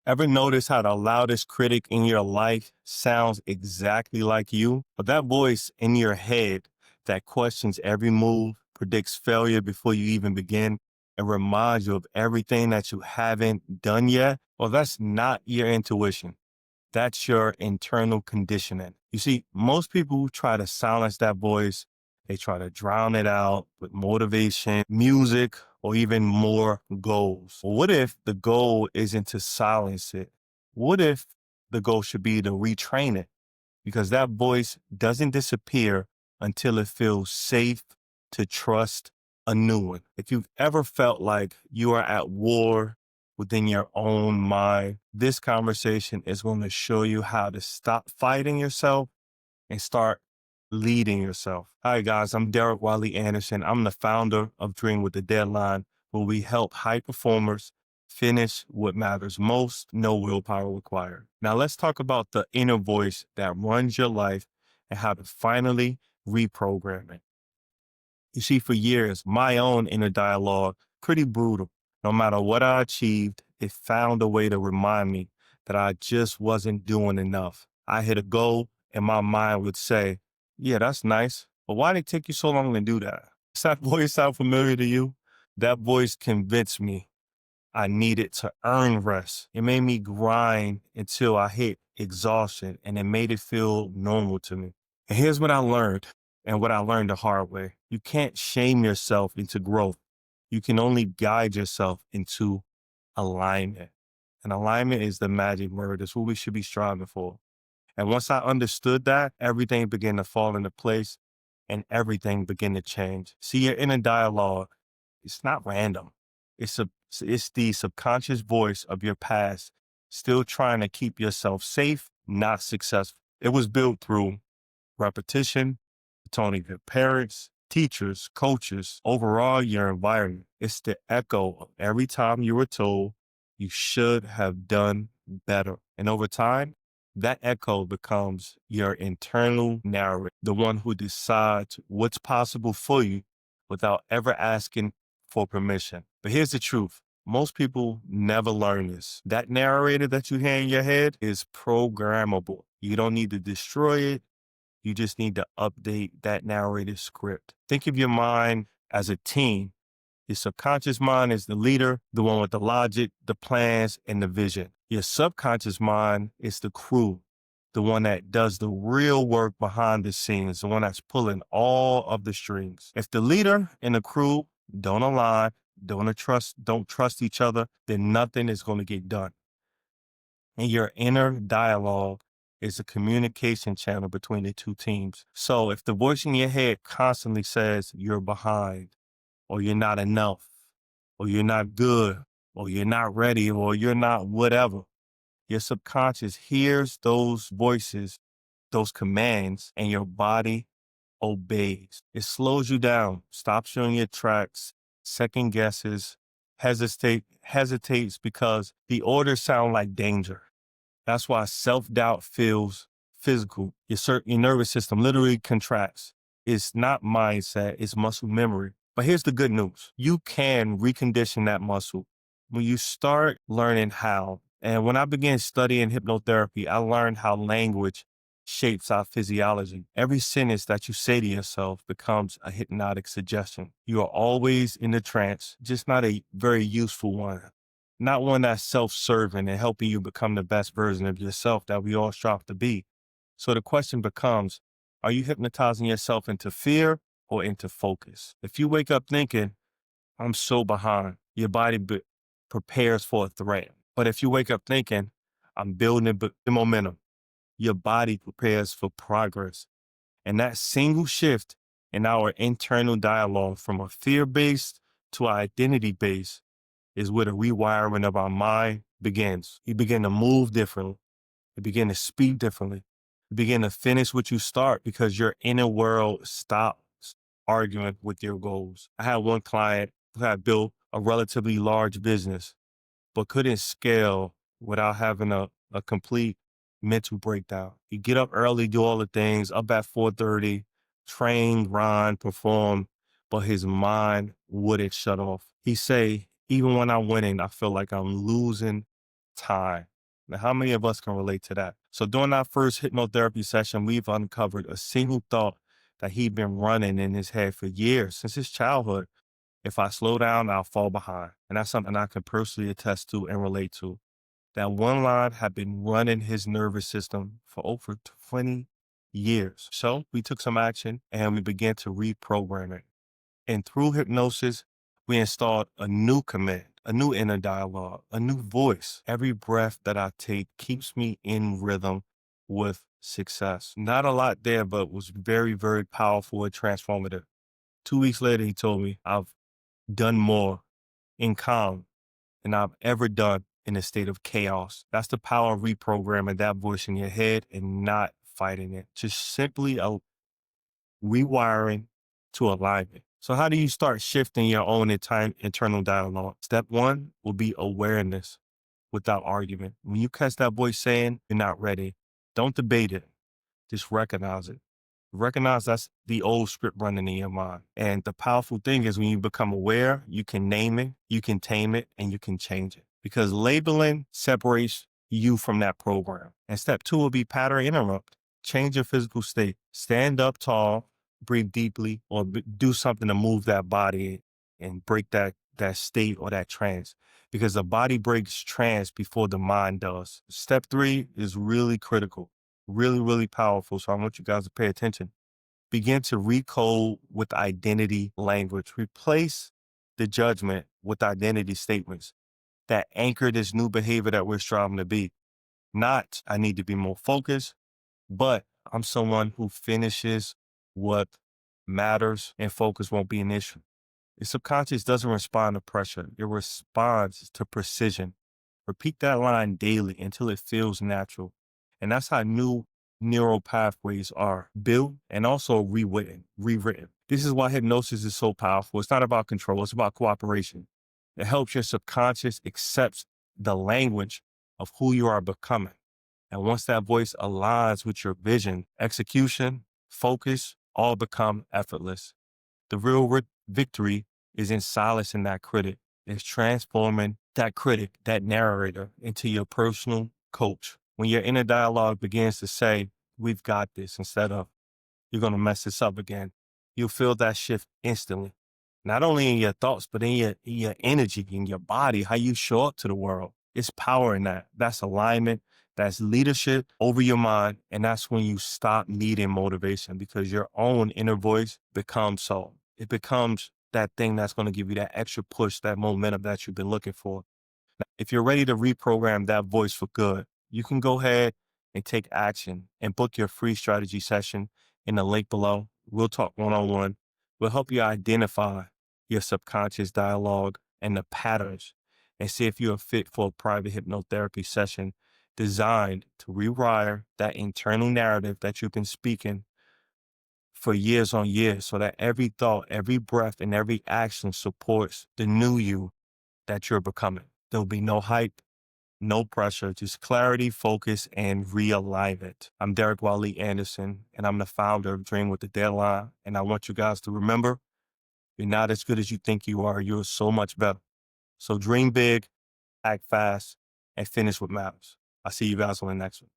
Ever notice how the loudest critic in your life sounds exactly like you? But that voice in your head that questions every move, predicts failure before you even begin, and reminds you of everything that you haven't done yet? Well, that's not your intuition. That's your internal conditioning. You see, most people try to silence that voice. They try to drown it out with motivation, music, or even more goals. Well, what if the goal isn't to silence it? What if the goal should be to retrain it? Because that voice doesn't disappear until it feels safe to trust a new one. If you've ever felt like you are at war within your own mind, this conversation is going to show you how to stop fighting yourself and start leading yourself. Hi guys, I'm Derrick Wali Anderson. I'm the founder of Dream with the Deadline, where we help high performers finish what matters most, no willpower required. Now let's talk about the inner voice that runs your life and how to finally reprogram it. You see, for years, my own inner dialogue, pretty brutal. No matter what I achieved, it found a way to remind me that I just wasn't doing enough. I hit a goal and my mind would say, yeah, that's nice, but why did it take you so long to do that? Does that voice sound familiar to you? That voice convinced me I needed to earn rest. It made me grind until I hit exhaustion, and it made it feel normal to me. And here's what I learned, and what I learned the hard way. You can't shame yourself into growth. You can only guide yourself into alignment. And alignment is the magic word. It's what we should be striving for. And once I understood that, everything began to fall into place and everything began to change. See, your inner dialogue, it's not random. It's it's the subconscious voice of your past still trying to keep yourself safe, not successful. It was built through repetition, toning your parents, teachers, coaches, overall your environment. It's the echo of every time you were told you should have done better. And over time, that echo becomes your internal narrator, the one who decides what's possible for you without ever asking for permission. But here's the truth. Most people never learn this. That narrator that you hear in your head is programmable. You don't need to destroy it. You just need to update that narrative script. Think of your mind as a team. Your subconscious mind is the leader, the one with the logic, the plans, and the vision. Your subconscious mind is the crew, the one that does the real work behind the scenes, the one that's pulling all of the strings. If the leader and the crew don't align, don't trust each other, then nothing is going to get done. And your inner dialogue is a communication channel between the two teams. So if the voice in your head constantly says you're behind, or you're not enough, or you're not good, or you're not ready, or you're not whatever, your subconscious hears those voices, those commands, and your body obeys. It slows you down, stops you in your tracks, second guesses, hesitates because the orders sound like danger. That's why self-doubt feels physical. Your nervous system literally contracts. It's not mindset, it's muscle memory. But here's the good news. You can recondition that muscle when you start learning how. And when I began studying hypnotherapy, I learned how language shapes our physiology. Every sentence that you say to yourself becomes a hypnotic suggestion. You are always in the trance, just not a very useful one. Not one that's self-serving and helping you become the best version of yourself that we all strive to be. So the question becomes, are you hypnotizing yourself into fear or into focus? If you wake up thinking, I'm so behind, your body prepares for a threat. But if you wake up thinking, I'm building the momentum, your body prepares for progress. And that single shift in our internal dialogue from a fear-based to an identity-based is where the rewiring of our mind begins. You begin to move differently. You begin to speak differently. You begin to finish what you start because your inner world stops arguing with your goals. I had one client who had built a relatively large business, but couldn't scale without having a complete mental breakdown. He'd get up early, do all the things, up at 4:30, train, grind, perform, but his mind wouldn't shut off. He'd say, even when I'm winning, I feel like I'm losing time. Now, how many of us can relate to that? So during our first hypnotherapy session, we've uncovered a single thought that he'd been running in his head for years, since his childhood. If I slow down, I'll fall behind. And that's something I can personally attest to and relate to. That one line had been running his nervous system for over 20 years. So we took some action and we began to reprogram it. And through hypnosis, we installed a new command, a new inner dialogue, a new voice. Every breath that I take keeps me in rhythm with success. Not a lot there, but was very, very powerful and transformative. 2 weeks later, he told me, I've done more in calm than I've ever done in a state of chaos. That's the power of reprogramming that voice in your head and not fighting it. Just simply rewiring to alignment. So how do you start shifting your own internal dialogue? Step one will be awareness without argument. When you catch that voice saying you're not ready, don't debate it. Just recognize it. Recognize that's the old script running in your mind. And the powerful thing is when you become aware, you can name it, you can tame it, and you can change it. Because labeling separates you from that program. And step two will be pattern interrupt. Change your physical state. Stand up tall, breathe deeply, or do something to move that body and break that state or that trance. Because the body breaks trance before the mind does. Step three is really critical. Really, really powerful. So I want you guys to pay attention. Begin to recode with identity language. Replace the judgment with identity statements that anchor this new behavior that we're striving to be. Not, I need to be more focused, but I'm someone who finishes what matters and focus won't be an issue. The subconscious doesn't respond to pressure. It responds to precision. Repeat that line daily until it feels natural. And that's how new neural pathways are built and also rewritten. This is why hypnosis is so powerful. It's not about control. It's about cooperation. It helps your subconscious accept the language of who you are becoming. And once that voice aligns with your vision, execution, focus, all become effortless. The real victory is in silencing that critic. It's transforming that critic, that narrator, into your personal coach. When your inner dialogue begins to say, we've got this, instead of, you're going to mess this up again, you'll feel that shift instantly. Not only in your thoughts, but in your energy, in your body, how you show up to the world. It's power in that. That's alignment. That's leadership over your mind. And that's when you stop needing motivation, because your own inner voice becomes so. It becomes that thing that's going to give you that extra push, that momentum that you've been looking for. Now, if you're ready to reprogram that voice for good, you can go ahead and take action and book your free strategy session in the link below. We'll talk one-on-one. We'll help you identify your subconscious dialogue and the patterns and see if you're fit for a private hypnotherapy session designed to rewire that internal narrative that you've been speaking for years on years, so that every thought, every breath, and every action supports the new you that you're becoming. There'll be no hype, no pressure, just clarity, focus, and realignment. I'm Derrick Wali Anderson, and I'm the founder of Dream with the Deadline. And I want you guys to remember, you're not as good as you think you are. You're so much better. So dream big, act fast, and finish what matters. I'll see you guys on the next one.